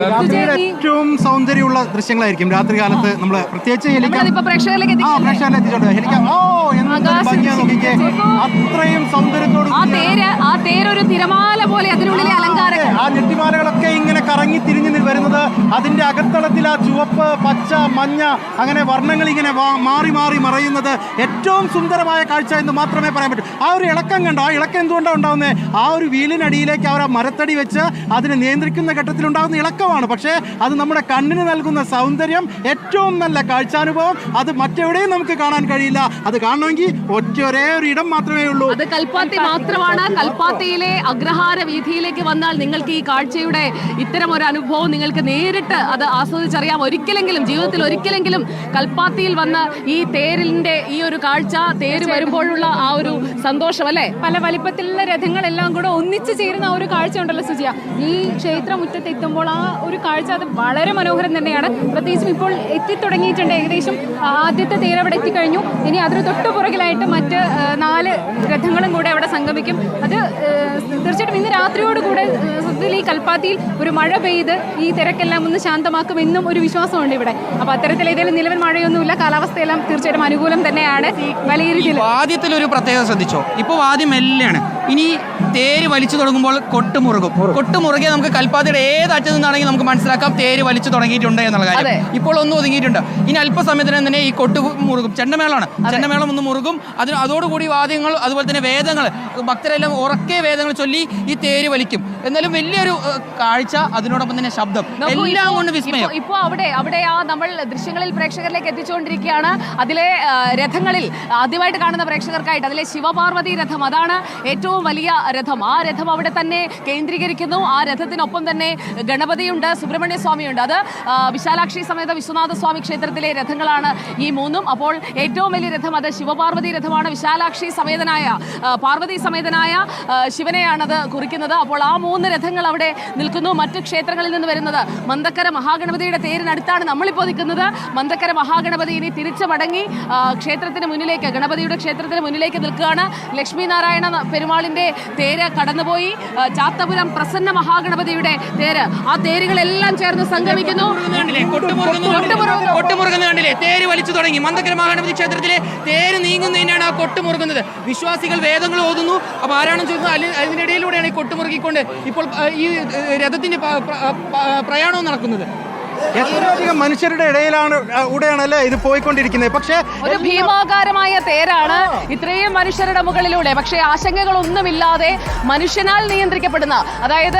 ഏറ്റവും സൗന്ദര്യമുള്ള ദൃശ്യങ്ങളായിരിക്കും രാത്രി കാലത്ത് നമ്മൾ പ്രത്യേകിച്ച് പ്രേക്ഷകരിലേക്ക് എത്തിച്ചുകൊണ്ട് അത്രയും സൗന്ദര്യത്തോട് ആ തേരൊരു തിരമാല പോലെ അതിനുള്ളിലെ അലങ്കാരം, ആ നെറ്റിമാലകളൊക്കെ ഇങ്ങനെ കറങ്ങി തിരിഞ്ഞു വരുന്നത് അതിന്റെ അകത്തളത്തിൽ ആ ചുവപ്പ്, പച്ച, മഞ്ഞ അങ്ങനെ വർണ്ണങ്ങൾ ഇങ്ങനെ മാറി മാറി മറയുന്നത് ഏറ്റവും സുന്ദരമായ കാഴ്ച എന്ന് മാത്രമേ പറയാൻ പറ്റൂ. ആ ഒരു ഇളക്കം കണ്ടോ? ആ ഇളക്കം എന്തുകൊണ്ടാണ് ഉണ്ടാകുന്നത്? ആ ഒരു വീലിനടിയിലേക്ക് അവർ ആ മരത്തടി വെച്ച് അതിനെ നിയന്ത്രിക്കുന്ന ഘട്ടത്തിലുണ്ടാകുന്ന ഇളക്കമാണ്. പക്ഷേ അത് നമ്മുടെ കണ്ണിന് നൽകുന്ന സൗന്ദര്യം, ഏറ്റവും നല്ല കാഴ്ചാനുഭവം അത് മറ്റെവിടെയും നമുക്ക് കാണാൻ കഴിയില്ല. അത് കാണണമെങ്കിൽ ഒരേ ഒരു ഇടം മാത്രമേ ഉള്ളൂ. അത് കൽപ്പാത്തി മാത്രമാണ്. കൽപ്പാത്തിയിലെ അഗ്രഹാര വീഥിയിലേക്ക് വന്നാൽ നിങ്ങൾക്ക് ഈ കാഴ്ചയുടെ ഇത്തരം ഒരു അനുഭവം നിങ്ങൾക്ക് നേരിട്ട് അത് ആസ്വദിച്ചറിയാം. ഒരിക്കലെങ്കിലും ജീവിതത്തിൽ ഒരിക്കലെങ്കിലും കൽപ്പാത്തിയിൽ വന്ന് ഈ തേരിന്റെ ഈ ഒരു കാഴ്ച, തേര് വരുമ്പോഴുള്ള ആ ഒരു സന്തോഷം, അല്ലേ? പല വലിപ്പത്തിലുള്ള രഥങ്ങളെല്ലാം കൂടെ ഒന്നിച്ചു ചേരുന്ന ആ ഒരു കാഴ്ച ഉണ്ടല്ലോ സുജിയ, ഈ ക്ഷേത്രമുറ്റത്ത് എത്തുമ്പോൾ ആ ഒരു കാഴ്ച അത് വളരെ മനോഹരം തന്നെയാണ്. പ്രത്യേകിച്ചും ഇപ്പോൾ എത്തിത്തുടങ്ങിയിട്ടുണ്ട്. ഏകദേശം ആദ്യത്തെ തേര് അവിടെ എത്തിക്കഴിഞ്ഞു. ഇനി അതിന് തൊട്ടു പുറകിലായിട്ട് മറ്റ് 4 രഥങ്ങളും കൂടെ അവിടെ സംഗമിക്കും. അത് തീർച്ചയായിട്ടും ഇന്ന് രാത്രിയോടുകൂടെ സത്യത്തിൽ ഈ കൽപ്പാത്തിയിൽ ഒരു മഴ പെയ്ത് ഈ തിരക്കെല്ലാം ഒന്ന് ശാന്തമാക്കുമെന്നും ഒരു വിശ്വാസമുണ്ട് ഇവിടെ. അപ്പോൾ അത്തരത്തിൽ ഏതെങ്കിലും നിലവിൽ മഴയൊന്നുമില്ല, കാലാവസ്ഥയെല്ലാം തീർച്ചയായിട്ടും അനുകൂലം തന്നെയാണ്. വലിയ രീതിയിൽ ആദ്യത്തിലൊരു പ്രത്യേകത ശ്രദ്ധിച്ചോ, ഇപ്പോൾ ആദ്യം മെല്ലെയാണ്. ഇനി തേര് വലിച്ചു തുടങ്ങുമ്പോൾ കൊട്ടുമുറുകെ നമുക്ക് കൽപ്പാത്തിയുടെ ഏത് അറ്റത്തു നിന്നാണെങ്കിൽ നമുക്ക് മനസ്സിലാക്കാം തേര് വലിച്ചു തുടങ്ങിയിട്ടുണ്ട് എന്നുള്ള കാര്യം. ഇപ്പോൾ ഒന്ന് ഒതുങ്ങിയിട്ടുണ്ട്. ഇനി അല്പസമയത്തിന് തന്നെ ഈ മുറുകും. ചെണ്ടമേളമാണ്. ചെണ്ടമേളം ഒന്ന് മുറുകും. അതോടുകൂടി വാദ്യങ്ങൾ, അതുപോലെ തന്നെ വേദങ്ങൾ, ഭക്തരെല്ലാം ഉറക്കെ വേദങ്ങൾ ചൊല്ലി ഈ തേര് വലിക്കും. എന്നാലും വലിയൊരു കാഴ്ച, അതിനോടൊപ്പം തന്നെ ശബ്ദം, എല്ലാം കൊണ്ട് വിസ്മയം. ഇപ്പോൾ അവിടെ ആ നമ്മൾ ദൃശ്യങ്ങളിൽ പ്രേക്ഷകരിലേക്ക് എത്തിച്ചുകൊണ്ടിരിക്കുകയാണ്. അതിലെ രഥങ്ങളിൽ ആദ്യമായിട്ട് കാണുന്ന പ്രേക്ഷകർക്കായിട്ട് അതിലെ ശിവപാർവതി രഥം, അതാണ് ഏറ്റവും വലിയ രഥം. ആ രഥം അവിടെ തന്നെ കേന്ദ്രീകരിക്കുന്നു. ആ രഥത്തിനൊപ്പം തന്നെ ഗണപതിയുണ്ട്, സുബ്രഹ്മണ്യ സ്വാമിയുണ്ട്. അത് വിശാലാക്ഷി സമേത വിശ്വനാഥ സ്വാമി ക്ഷേത്രത്തിലെ രഥങ്ങളാണ് ഈ 3ഉം. അപ്പോൾ ഏറ്റവും വലിയ രഥം അത് ശിവപാർവതി രഥമാണ്. വിശാലാക്ഷി സമേതനായ പാർവതി സമേതനായ ശിവനെയാണത് കുറിക്കുന്നത്. അപ്പോൾ ആ 3 രഥങ്ങൾ അവിടെ നിൽക്കുന്നു. മറ്റ് ക്ഷേത്രങ്ങളിൽ നിന്ന് വരുന്നത് മന്ദക്കര മഹാഗണപതിയുടെ തേരിനടുത്താണ് നമ്മളിപ്പോൾ നിൽക്കുന്നത്. മന്ദക്കര മഹാഗണപതി ഇനി തിരിച്ചു മടങ്ങി ക്ഷേത്രത്തിന് മുന്നിലേക്ക്, ഗണപതിയുടെ ക്ഷേത്രത്തിന് മുന്നിലേക്ക് നിൽക്കുകയാണ്. ലക്ഷ്മി നാരായണ പെരുമാളിന്റെ തേര് കടന്നുപോയി. ചാത്തപുരം പ്രസന്ന മഹാഗണപതിയുടെ തേര്, ആ തേരുകളെല്ലാം ചേർന്ന് സംഗമിക്കുന്നു. കൊട്ടുമുറുകുന്ന കണ്ടില്ലേ? തേര് വലിച്ചു തുടങ്ങി. മന്ദക്കര മഹാഗണപതി ക്ഷേത്രത്തിലെ തേര് നീങ്ങുന്നതിനാണ് ആ കൊട്ടുമുറുകുന്നത്. വിശ്വാസികൾ വേദങ്ങൾ ഓതുന്നു. അപ്പോൾ ആരാണെന്ന് ചോദിക്കുന്നത് അതിനിടയിലൂടെയാണ് ഈ കൊട്ടുമുറുകിക്കൊണ്ട് ഇപ്പോൾ ഈ രഥത്തിന്റെ പ്രയാണവും നടക്കുന്നത്. എത്രയധികം മനുഷ്യരുടെ ഇടയിലാണല്ലേ ഇത് പോയിക്കൊണ്ടിരിക്കുന്നത്. പക്ഷേ ഒരു ഭീമാകാരമായ തേരാണ്, ഇത്രയും മനുഷ്യരുടെ മുകളിലൂടെ. പക്ഷേ ആശങ്കകളൊന്നുമില്ലാതെ മനുഷ്യനാൽ നിയന്ത്രിക്കപ്പെടുന്ന, അതായത്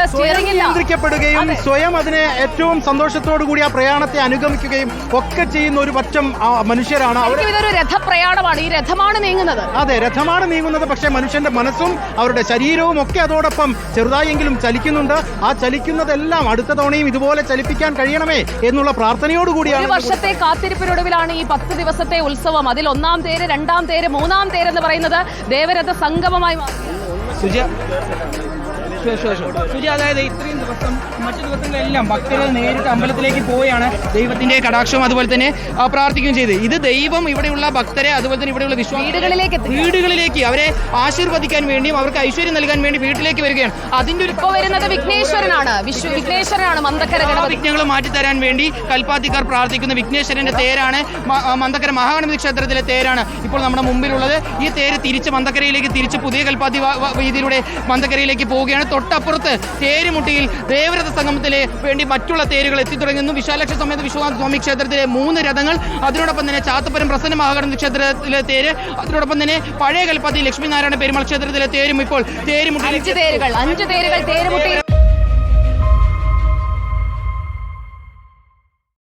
നിയന്ത്രിക്കപ്പെടുകയും സ്വയം അതിനെ ഏറ്റവും സന്തോഷത്തോടു കൂടി ആ പ്രയാണത്തെ അനുഗമിക്കുകയും ഒക്കെ ചെയ്യുന്ന ഒരു പറ്റം മനുഷ്യരാണ്. ഇതൊരു രഥപ്രയാണമാണ്. ഈ രഥമാണ് നീങ്ങുന്നത്. അതെ, രഥമാണ് നീങ്ങുന്നത്. പക്ഷേ മനുഷ്യന്റെ മനസ്സും അവരുടെ ശരീരവും ഒക്കെ അതോടൊപ്പം ചെറുതായെങ്കിലും ചലിക്കുന്നുണ്ട്. ആ ചലിക്കുന്നതെല്ലാം അടുത്ത തവണയും ഇതുപോലെ ചലിപ്പിക്കാൻ കഴിയണമേ എന്നുള്ള പ്രാർത്ഥനയോടുകൂടിയാണ്. ഒരു വർഷത്തെ കാത്തിരിപ്പിനൊടുവിലാണ് ഈ 10 ദിവസത്തെ ഉത്സവം. അതിൽ 1-ാം തേര്, 2-ാം തേര്, 3-ാം തേര് എന്ന് പറയുന്നത് ദേവരഥ സംഗമമായി മാറി. അതായത് ഇത്രയും ദിവസം മറ്റു ദിവസങ്ങളെല്ലാം ഭക്തர்கள் നേരിട്ട് അമ്പലത്തിലേക്ക് പോയാണ് ദൈവത്തിന്റെ കടാക്ഷവും അതുപോലെ തന്നെ പ്രാർത്ഥിക്കുകയും ചെയ്ത്. ഇത് ദൈവം ഇവിടെയുള്ള ഭക്തരെ, അതുപോലെ തന്നെ ഇവിടെയുള്ള വീടുകളിലേക്ക് അവരെ ആശീർവദിക്കാൻ വേണ്ടിയും അവർക്ക് ഐശ്വര്യം നൽകാൻ വേണ്ടി വീട്ടിലേക്ക് വരികയാണ്. അതിന്റെ ഒരു വരുന്നത് വിഘ്നേശ്വരനാണ്. മന്ദക്കര വിഘ്നങ്ങൾ മാറ്റിത്തരാൻ വേണ്ടി കൽപ്പാത്തിക്കാർ പ്രാർത്ഥിക്കുന്ന വിഘ്നേശ്വരന്റെ തേരാണ്. മന്ദക്കര മഹാഗണപതി ക്ഷേത്രത്തിലെ തേരാണ് ഇപ്പോൾ നമ്മുടെ മുമ്പിലുള്ളത്. ഈ തേര് തിരിച്ച് മന്ദക്കരയിലേക്ക്, തിരിച്ച് പുതിയ കൽപ്പാത്തി വീതിയിലൂടെ മന്ദക്കരയിലേക്ക് പോവുകയാണ്. തൊട്ടപ്പുറത്ത് തേരുമുട്ടിയിൽ ദേവരഥ സംഗമത്തിലെ വേണ്ടി മറ്റുള്ള തേരുകൾ എത്തിത്തുടങ്ങുന്നു. വിശാലാക്ഷി സമേത വിശ്വനാഥ സ്വാമി ക്ഷേത്രത്തിലെ 3 രഥങ്ങൾ, അതിനോടൊപ്പം തന്നെ ചാത്തപുരം പ്രസന്ന മഹാഗണപതി ക്ഷേത്രത്തിലെ തേര്, അതിനോടൊപ്പം തന്നെ പഴയ കൽപ്പാത്തി ലക്ഷ്മി നാരായണ പെരുമാൾ ക്ഷേത്രത്തിലെ തേരും ഇപ്പോൾ തേരുമുട്ടി. 5 തേരുകൾ തേരുമുട്ടി